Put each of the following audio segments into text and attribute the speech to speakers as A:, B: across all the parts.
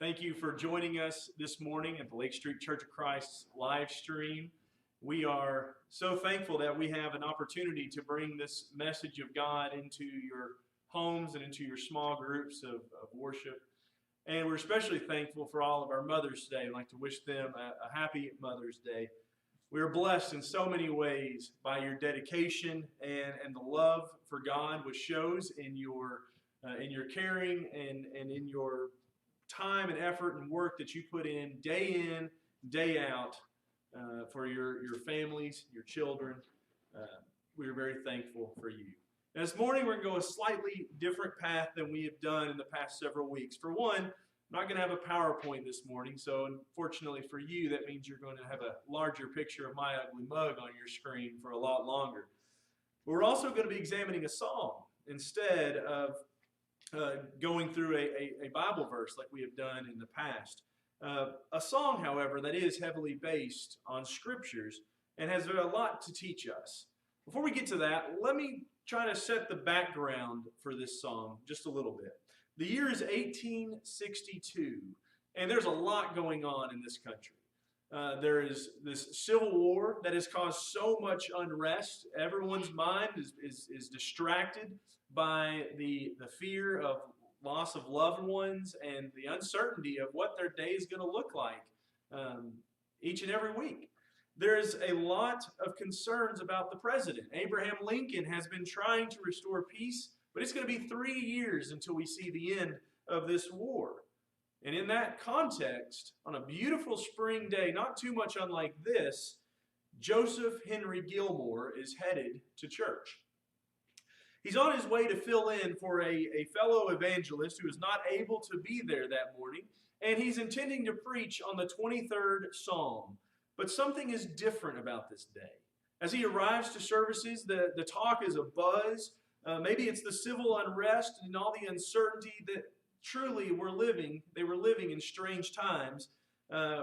A: Thank you for joining us this morning at the Lake Street Church of Christ's live stream. We are so thankful that we have an opportunity to bring this message of God into your homes and into your small groups of worship. And we're especially thankful for all of our mothers today. I'd like to wish them a happy Mother's Day. We are blessed in so many ways by your dedication and the love for God, which shows in your caring and in your time and effort and work that you put in, day out, for your families, your children. We are very thankful for you. And this morning we're going to go a slightly different path than we have done in the past several weeks. For one, I'm not going to have a PowerPoint this morning, so unfortunately for you, that means you're going to have a larger picture of my ugly mug on your screen for a lot longer. But we're also going to be examining a psalm instead of going through a Bible verse like we have done in the past. A song, however, that is heavily based on scriptures and has a lot to teach us. Before we get to that, let me try to set the background for this song just a little bit. The year is 1862, and there's a lot going on in this country. There is this civil war that has caused so much unrest. Everyone's mind is distracted by the fear of loss of loved ones and the uncertainty of what their day is going to look like each and every week. There's a lot of concerns about the president. Abraham Lincoln has been trying to restore peace, but it's going to be 3 years until we see the end of this war. And in that context, on a beautiful spring day, not too much unlike this, Joseph Henry Gilmore is headed to church. He's on his way to fill in for a fellow evangelist who is not able to be there that morning, and he's intending to preach on the 23rd Psalm. But something is different about this day. As he arrives to services, the talk is a buzz. Maybe it's the civil unrest and all the uncertainty that truly they were living in strange times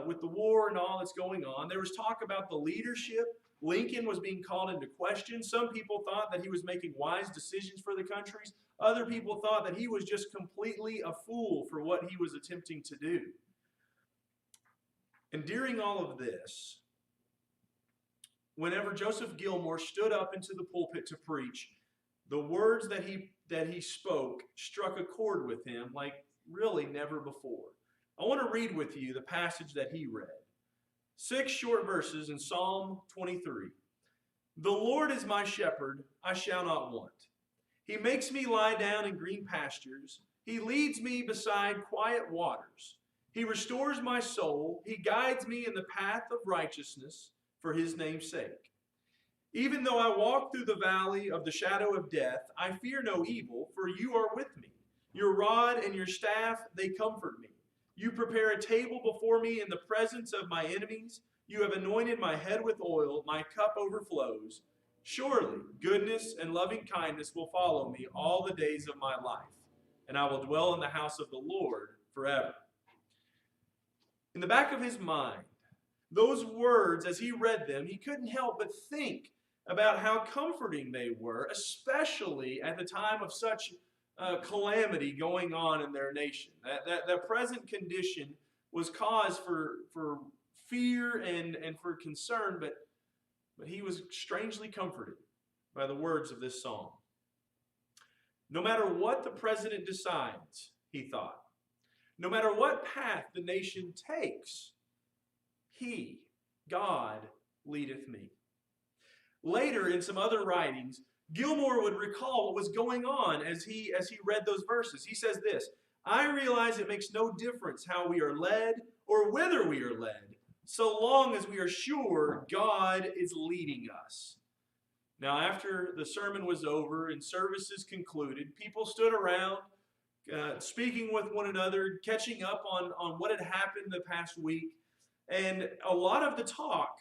A: with the war and all that's going on. There was talk about the leadership. Lincoln was being called into question. Some people thought that he was making wise decisions for the countries. Other people thought that he was just completely a fool for what he was attempting to do. And during all of this, whenever Joseph Gilmore stood up into the pulpit to preach, the words that he spoke struck a chord with him like really never before. I want to read with you the passage that he read. 6 short verses in Psalm 23. The Lord is my shepherd, I shall not want. He makes me lie down in green pastures. He leads me beside quiet waters. He restores my soul. He guides me in the path of righteousness for his name's sake. Even though I walk through the valley of the shadow of death, I fear no evil, for you are with me. Your rod and your staff, they comfort me. You prepare a table before me in the presence of my enemies. You have anointed my head with oil. My cup overflows. Surely goodness and loving kindness will follow me all the days of my life, and I will dwell in the house of the Lord forever. In the back of his mind, those words, as he read them, he couldn't help but think about how comforting they were, especially at the time of such calamity going on in their nation. That present condition was cause for fear and for concern, but he was strangely comforted by the words of this psalm. No matter what the president decides, he thought, no matter what path the nation takes, he, God, leadeth me. Later, in some other writings, Gilmore would recall what was going on as he read those verses. He says this, I realize it makes no difference how we are led or whither we are led, so long as we are sure God is leading us. Now, after the sermon was over and services concluded, people stood around speaking with one another, catching up on what had happened the past week. And a lot of the talk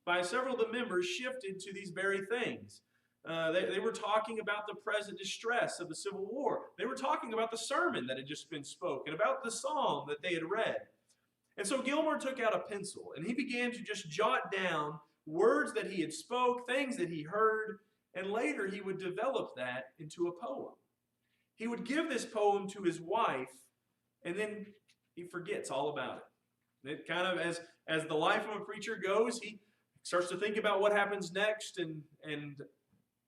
A: by several of the members shifted to these very things. They were talking about the present distress of the Civil War. They were talking about the sermon that had just been spoken, about the psalm that they had read. And so Gilmore took out a pencil and he began to just jot down words that he had spoke, things that he heard, and later he would develop that into a poem. He would give this poem to his wife, and then he forgets all about it. It kind of, as the life of a preacher goes, he starts to think about what happens next, and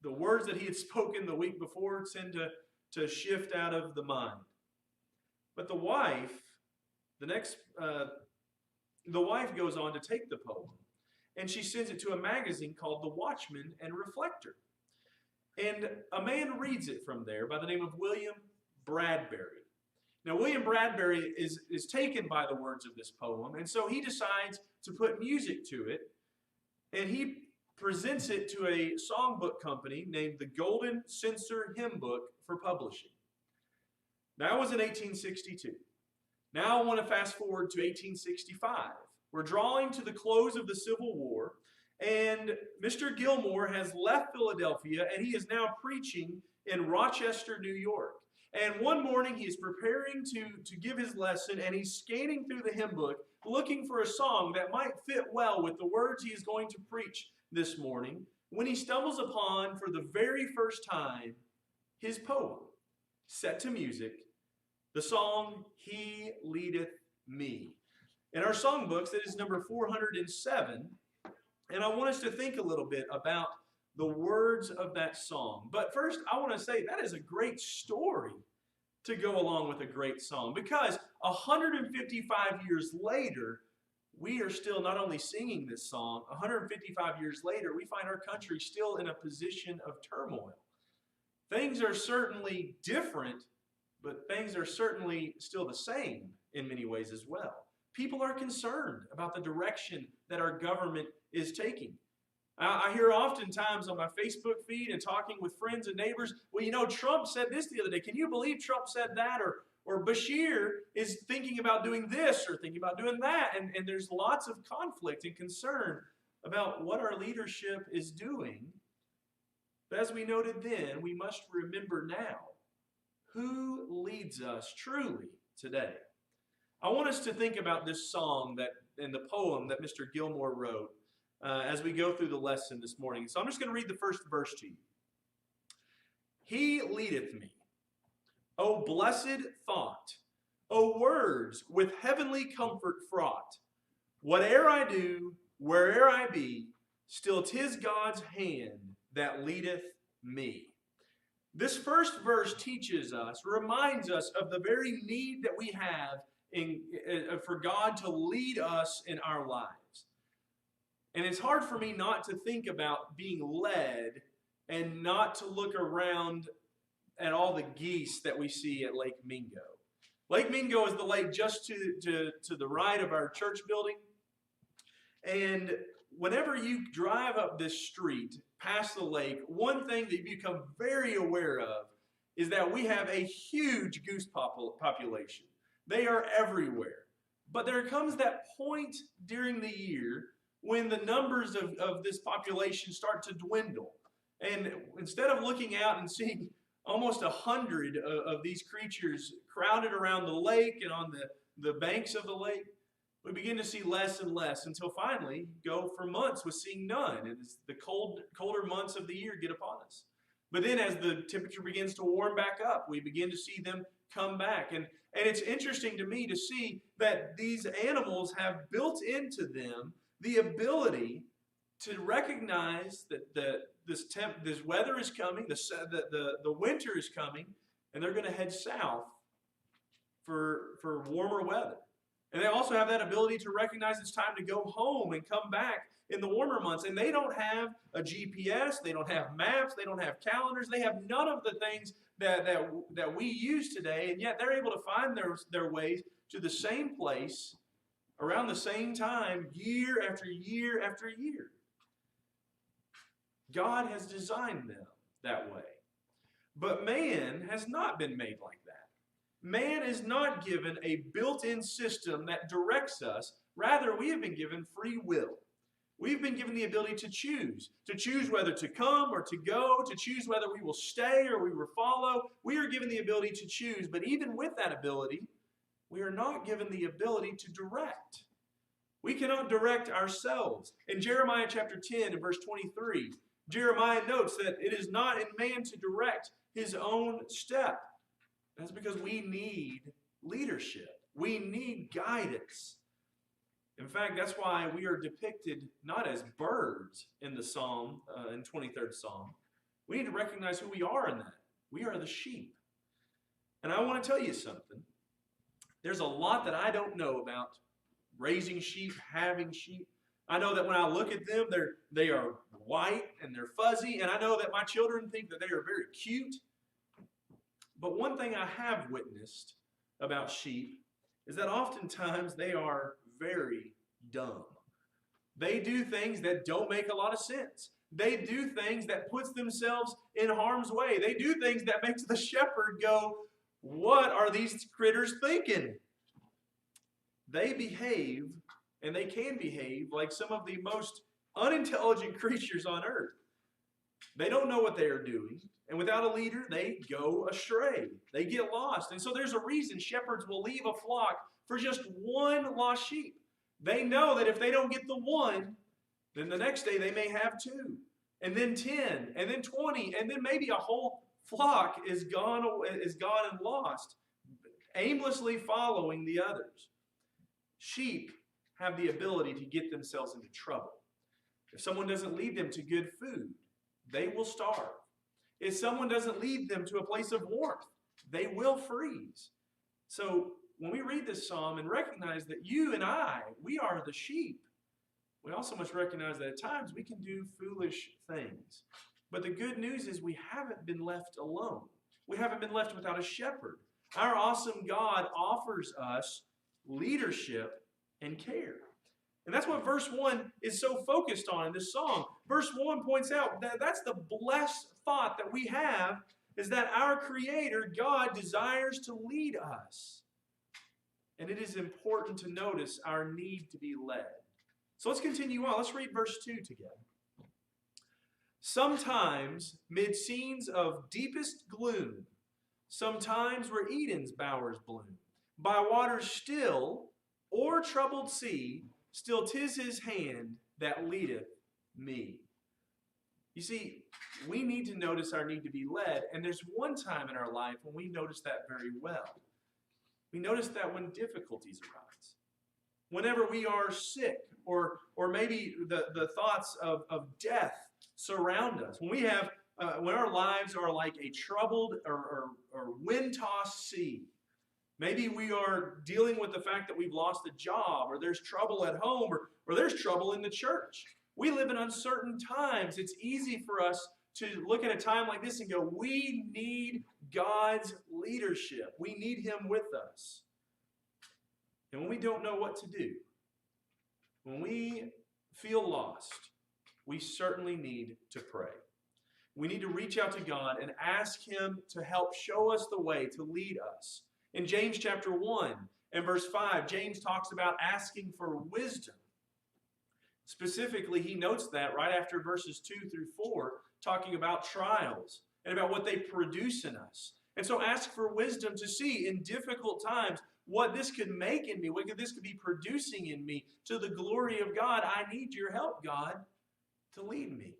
A: the words that he had spoken the week before tend to shift out of the mind. But the wife goes on to take the poem, and she sends it to a magazine called The Watchman and Reflector. And a man reads it from there by the name of William Bradbury. Now, William Bradbury is taken by the words of this poem, and so he decides to put music to it, and he presents it to a songbook company named the Golden Censer Hymn Book for publishing. That was in 1862. Now I want to fast forward to 1865. We're drawing to the close of the Civil War, and Mr. Gilmore has left Philadelphia, and he is now preaching in Rochester, New York. And one morning he is preparing to give his lesson, and he's scanning through the hymn book, looking for a song that might fit well with the words he is going to preach this morning, when he stumbles upon, for the very first time, his poem, set to music, the song, He Leadeth Me. In our songbooks, that is number 407, and I want us to think a little bit about the words of that song. But first, I want to say that is a great story to go along with a great song, because 155 years later, we are still not only singing this song, 155 years later, we find our country still in a position of turmoil. Things are certainly different, but things are certainly still the same in many ways as well. People are concerned about the direction that our government is taking. I hear oftentimes on my Facebook feed and talking with friends and neighbors, well, you know, Trump said this the other day. Can you believe Trump said that? Or Bashir is thinking about doing this or thinking about doing that. And there's lots of conflict and concern about what our leadership is doing. But as we noted then, we must remember now who leads us truly today. I want us to think about this song and the poem that Mr. Gilmore wrote as we go through the lesson this morning. So I'm just going to read the first verse to you. He leadeth me. O blessed thought, O words with heavenly comfort fraught. Whate'er I do, where'er I be, still 'tis God's hand that leadeth me. This first verse teaches us, reminds us of the very need that we have for God to lead us in our lives. And it's hard for me not to think about being led and not to look around at all the geese that we see at Lake Mingo. Lake Mingo is the lake just to the right of our church building. And whenever you drive up this street past the lake, one thing that you become very aware of is that we have a huge goose population. They are everywhere. But there comes that point during the year when the numbers of this population start to dwindle. And instead of looking out and seeing almost 100 of these creatures crowded around the lake and on the banks of the lake, we begin to see less and less until finally go for months with seeing none. And as the colder months of the year get upon us. But then as the temperature begins to warm back up, we begin to see them come back. And it's interesting to me to see that these animals have built into them the ability to recognize that this weather is coming, the winter is coming, and they're going to head south for warmer weather. And they also have that ability to recognize it's time to go home and come back in the warmer months. And they don't have a GPS, they don't have maps, they don't have calendars, they have none of the things that we use today, and yet they're able to find their ways to the same place around the same time, year after year after year. God has designed them that way. But man has not been made like that. Man is not given a built-in system that directs us. Rather, we have been given free will. We've been given the ability to choose whether to come or to go, to choose whether we will stay or we will follow. We are given the ability to choose, but even with that ability, we are not given the ability to direct. We cannot direct ourselves. In Jeremiah chapter 10 and verse 23, Jeremiah notes that it is not in man to direct his own step. That's because we need leadership. We need guidance. In fact, that's why we are depicted not as birds in the Psalm, in 23rd Psalm. We need to recognize who we are in that. We are the sheep. And I want to tell you something. There's a lot that I don't know about raising sheep, having sheep. I know that when I look at them, they are white and they're fuzzy, and I know that my children think that they are very cute. But one thing I have witnessed about sheep is that oftentimes they are very dumb. They do things that don't make a lot of sense. They do things that puts themselves in harm's way. They do things that makes the shepherd go, what are these critters thinking? They behave, and they can behave like some of the most unintelligent creatures on earth. They don't know what they are doing, and without a leader, they go astray. They get lost. And so there's a reason shepherds will leave a flock for just one lost sheep. They know that if they don't get the one, then the next day they may have 2, and then 10, and then 20, and then maybe a whole flock is gone and lost, aimlessly following the others. Sheep have the ability to get themselves into trouble. If someone doesn't lead them to good food, they will starve. If someone doesn't lead them to a place of warmth, they will freeze. So when we read this psalm and recognize that you and I, we are the sheep, we also must recognize that at times we can do foolish things. But the good news is we haven't been left alone. We haven't been left without a shepherd. Our awesome God offers us leadership and care. And that's what verse 1 is so focused on in this song. Verse 1 points out that that's the blessed thought that we have, is that our Creator, God, desires to lead us. And it is important to notice our need to be led. So let's continue on. Let's read verse 2 together. Sometimes, mid scenes of deepest gloom, sometimes where Eden's bowers bloom, by waters still or troubled sea, still 'tis his hand that leadeth me. You see, we need to notice our need to be led, and there's one time in our life when we notice that very well. We notice that when difficulties arise. Whenever we are sick, or maybe the thoughts of death surround us. When we have, when our lives are like a troubled or wind-tossed sea. Maybe we are dealing with the fact that we've lost a job, or there's trouble at home, or there's trouble in the church. We live in uncertain times. It's easy for us to look at a time like this and go, we need God's leadership. We need Him with us. And when we don't know what to do, when we feel lost, we certainly need to pray. We need to reach out to God and ask Him to help show us the way, to lead us. In James chapter 1 and verse 5, James talks about asking for wisdom. Specifically, he notes that right after verses 2 through 4, talking about trials and about what they produce in us. And so ask for wisdom to see in difficult times what this could make in me, what this could be producing in me to the glory of God. I need your help, God, to lead me.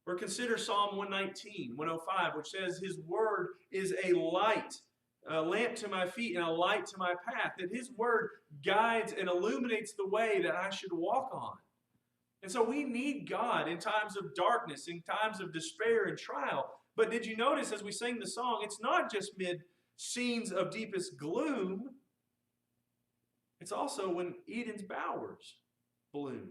A: Or consider Psalm 119, 105, which says, His word is a light, a lamp to my feet and a light to my path. That His word guides and illuminates the way that I should walk on. And so we need God in times of darkness, in times of despair and trial. But did you notice as we sing the song, it's not just mid scenes of deepest gloom. It's also when Eden's bowers bloom.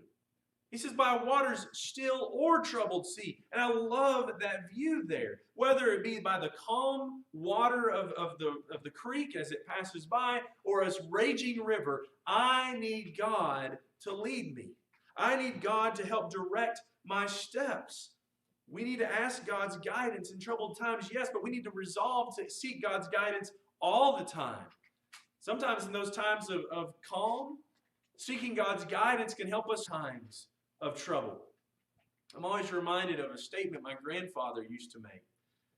A: He says, by waters still or troubled sea. And I love that view there. Whether it be by the calm water of the creek as it passes by, or as raging river, I need God to lead me. I need God to help direct my steps. We need to ask God's guidance in troubled times, yes, but we need to resolve to seek God's guidance all the time. Sometimes in those times of calm, seeking God's guidance can help us times of trouble. I'm always reminded of a statement my grandfather used to make,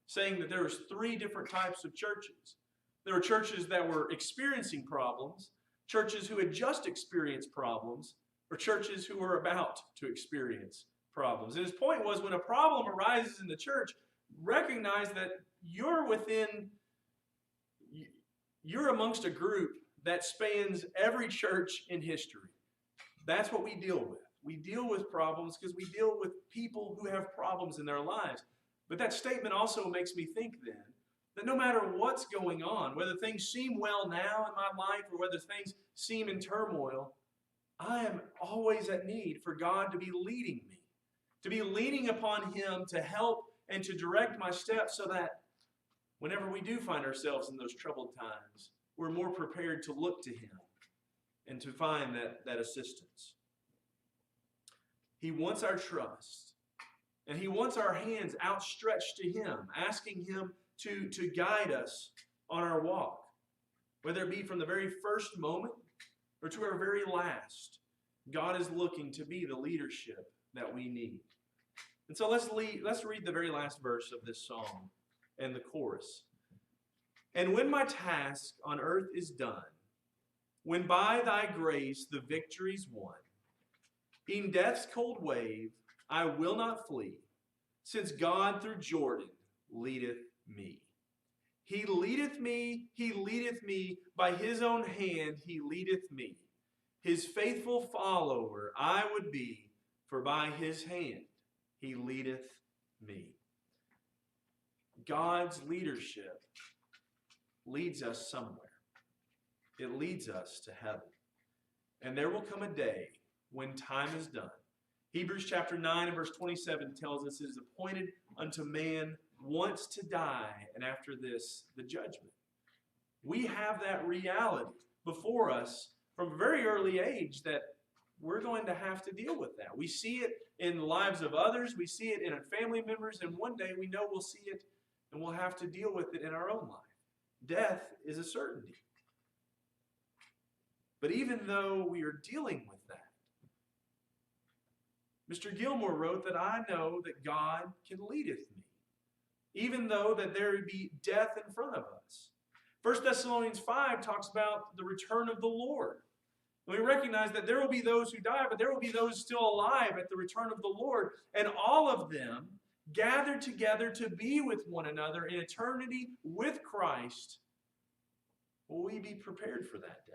A: saying that there was 3 different types of churches. There were churches that were experiencing problems, churches who had just experienced problems, or churches who were about to experience problems. And his point was, when a problem arises in the church, recognize that you're amongst a group that spans every church in history. That's what we deal with. We deal with problems because we deal with people who have problems in their lives. But that statement also makes me think then that no matter what's going on, whether things seem well now in my life or whether things seem in turmoil, I am always at need for God to be leading me, to be leaning upon Him to help and to direct my steps so that whenever we do find ourselves in those troubled times, we're more prepared to look to Him and to find that assistance. He wants our trust, and He wants our hands outstretched to Him, asking Him to guide us on our walk, whether it be from the very first moment or to our very last. God is looking to be the leadership that we need. And so let's read the very last verse of this song and the chorus. And when my task on earth is done, when by thy grace the victory's won, in death's cold wave I will not flee, since God through Jordan leadeth me. He leadeth me, by His own hand He leadeth me. His faithful follower I would be, for by His hand He leadeth me. God's leadership leads us somewhere. It leads us to heaven. And there will come a day when time is done. Hebrews chapter 9 and verse 27 tells us it is appointed unto man once to die, and after this, the judgment. We have that reality before us from a very early age that we're going to have to deal with that. We see it in the lives of others. We see it in our family members, and one day we know we'll see it and we'll have to deal with it in our own life. Death is a certainty. But even though we are dealing with that, Mr. Gilmore wrote that I know that God can leadeth me, even though that there be death in front of us. 1 Thessalonians 5 talks about the return of the Lord. And we recognize that there will be those who die, but there will be those still alive at the return of the Lord. And all of them gathered together to be with one another in eternity with Christ. Will we be prepared for that day?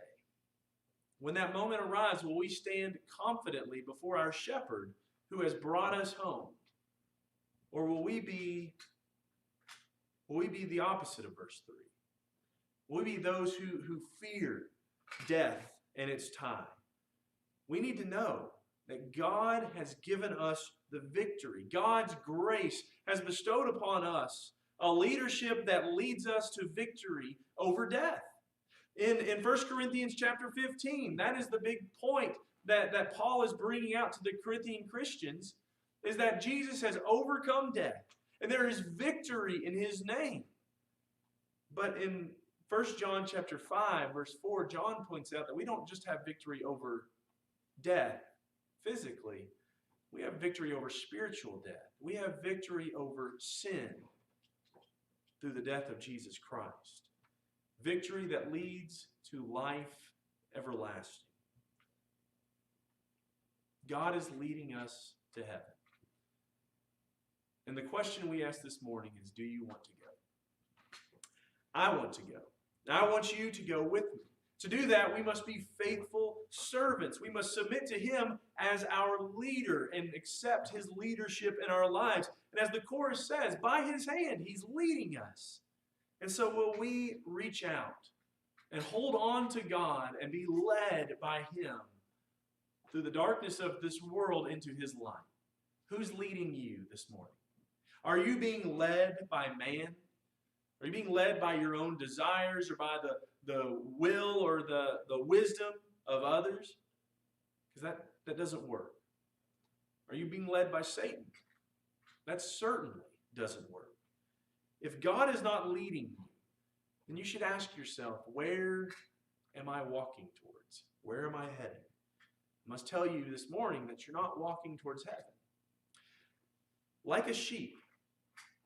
A: When that moment arrives, will we stand confidently before our shepherd who has brought us home? Or will we be the opposite of verse 3? Will we be those who fear death and its time? We need to know that God has given us the victory. God's grace has bestowed upon us a leadership that leads us to victory over death. In 1 Corinthians chapter 15, that is the big point that Paul is bringing out to the Corinthian Christians, is that Jesus has overcome death, and there is victory in His name. But in 1 John chapter 5, verse 4, John points out that we don't just have victory over death physically. We have victory over spiritual death. We have victory over sin through the death of Jesus Christ. Victory that leads to life everlasting. God is leading us to heaven. And the question we ask this morning is, do you want to go? I want to go. I want you to go with me. To do that, we must be faithful servants. We must submit to Him as our leader and accept His leadership in our lives. And as the chorus says, by His hand, He's leading us. And so will we reach out and hold on to God and be led by Him through the darkness of this world into His light? Who's leading you this morning? Are you being led by man? Are you being led by your own desires or by the will or the wisdom of others? Because that doesn't work. Are you being led by Satan? That certainly doesn't work. If God is not leading you, then you should ask yourself, where am I walking towards? Where am I heading? I must tell you this morning that you're not walking towards heaven. Like a sheep,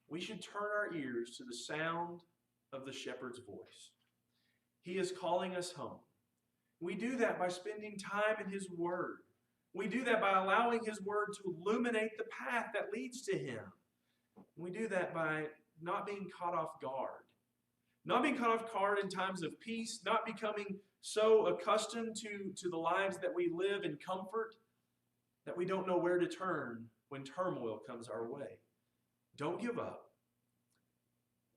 A: we should turn our ears to the sound of the shepherd's voice. He is calling us home. We do that by spending time in His Word. We do that by allowing His Word to illuminate the path that leads to Him. We do that by not being caught off guard, Not being caught off guard in times of peace, not becoming so accustomed to the lives that we live in comfort that we don't know where to turn when turmoil comes our way. Don't give up.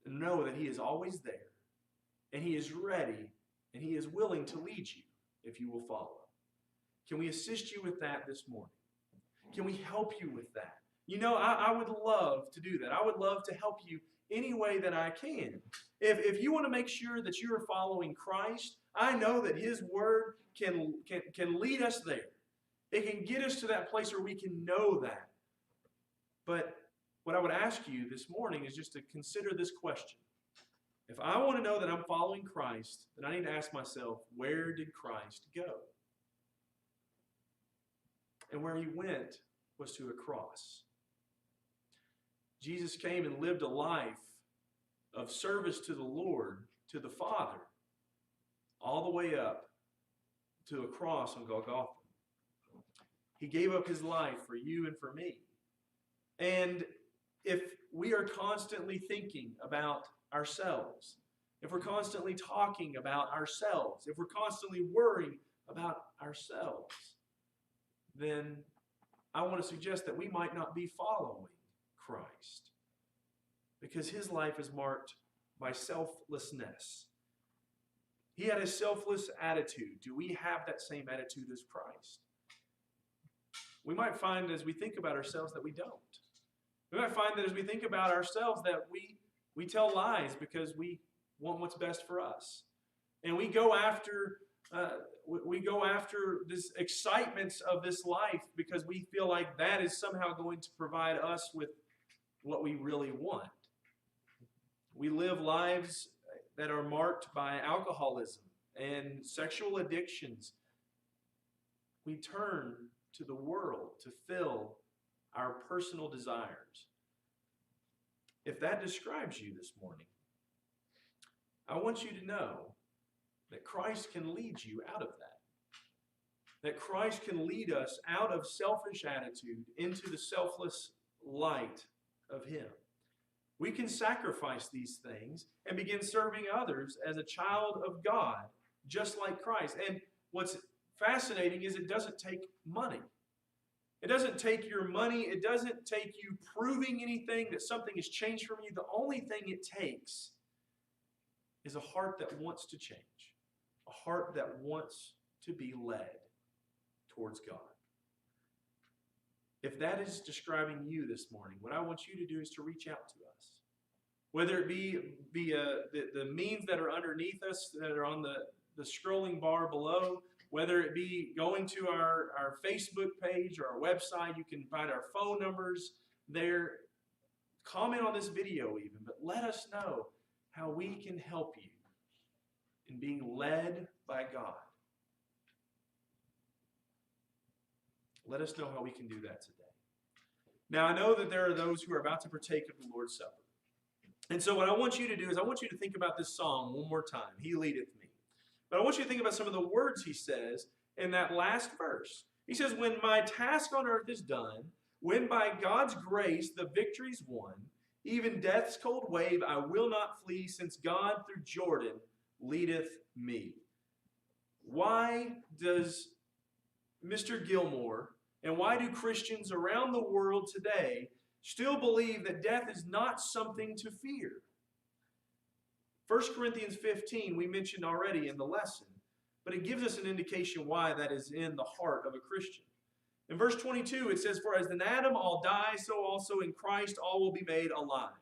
A: Know that He is always there, and He is ready, and He is willing to lead you if you will follow. Can we assist you with that this morning? Can we help you with that? You know, I would love to do that. I would love to help you any way that I can. If you want to make sure that you are following Christ, I know that His Word can lead us there. It can get us to that place where we can know that. But what I would ask you this morning is just to consider this question. If I want to know that I'm following Christ, then I need to ask myself, where did Christ go? And where He went was to a cross. Jesus came and lived a life of service to the Lord, to the Father, all the way up to a cross on Golgotha. He gave up His life for you and for me. And if we are constantly thinking about ourselves, if we're constantly talking about ourselves, if we're constantly worrying about ourselves, then I want to suggest that we might not be following Christ, because His life is marked by selflessness. He had a selfless attitude. Do we have that same attitude as Christ? We might find as we think about ourselves that we don't. We might find that as we think about ourselves that we tell lies because we want what's best for us. And we go after this excitements of this life because we feel like that is somehow going to provide us with what we really want. We live lives that are marked by alcoholism and sexual addictions. We turn to the world to fill our personal desires. If that describes you this morning, I want you to know that Christ can lead you out of that. That Christ can lead us out of selfish attitude into the selfless light of Him. We can sacrifice these things and begin serving others as a child of God, just like Christ. And what's fascinating is it doesn't take money. It doesn't take your money. It doesn't take you proving anything that something has changed from you. The only thing it takes is a heart that wants to change, a heart that wants to be led towards God. If that is describing you this morning, what I want you to do is to reach out to us. Whether it be via the means that are underneath us, that are on the scrolling bar below, whether it be going to our Facebook page or our website, you can find our phone numbers there. Comment on this video even, but let us know how we can help you in being led by God. Let us know how we can do that today. Now, I know that there are those who are about to partake of the Lord's Supper. And so what I want you to do is I want you to think about this song one more time, He Leadeth Me. But I want you to think about some of the words He says in that last verse. He says, when my task on earth is done, when by God's grace the victory's won, even death's cold wave I will not flee, since God through Jordan leadeth me. Why does Mr. Gilmore and why do Christians around the world today still believe that death is not something to fear? 1 Corinthians 15 we mentioned already in the lesson, but it gives us an indication why that is in the heart of a Christian. In verse 22 it says, for as in Adam all die, so also in Christ all will be made alive,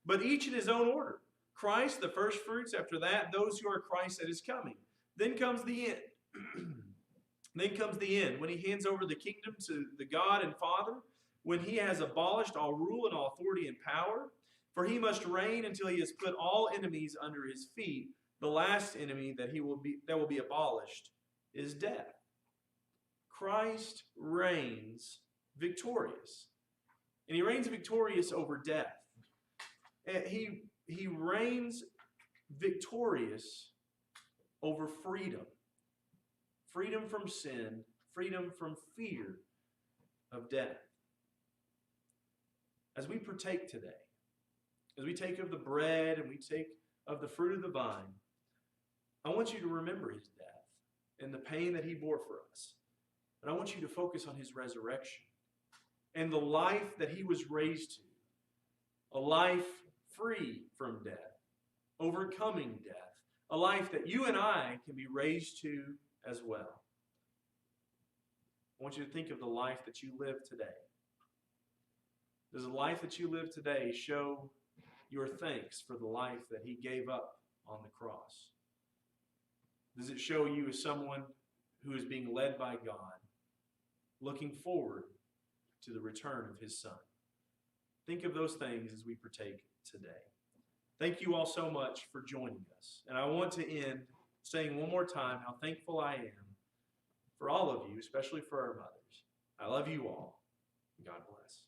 A: but each in his own order. Christ the first fruits, after that those who are Christ at His coming. Then comes the end. Then comes the end, when He hands over the kingdom to the God and Father, when He has abolished all rule and all authority and power. For He must reign until He has put all enemies under His feet. The last enemy that will be abolished is death. Christ reigns victorious. And He reigns victorious over death. And He reigns victorious over freedom. Freedom from sin, freedom from fear of death. As we partake today, as we take of the bread and we take of the fruit of the vine, I want you to remember his death and the pain that he bore for us. And I want you to focus on his resurrection and the life that he was raised to, a life free from death, overcoming death, a life that you and I can be raised to as well. I want you to think of the life that you live today. Does the life that you live today show your thanks for the life that he gave up on the cross? Does it show you as someone who is being led by God, looking forward to the return of his Son? Think of those things as we partake today. Thank you all so much for joining us. And I want to end saying one more time how thankful I am for all of you, especially for our mothers. I love you all. God bless.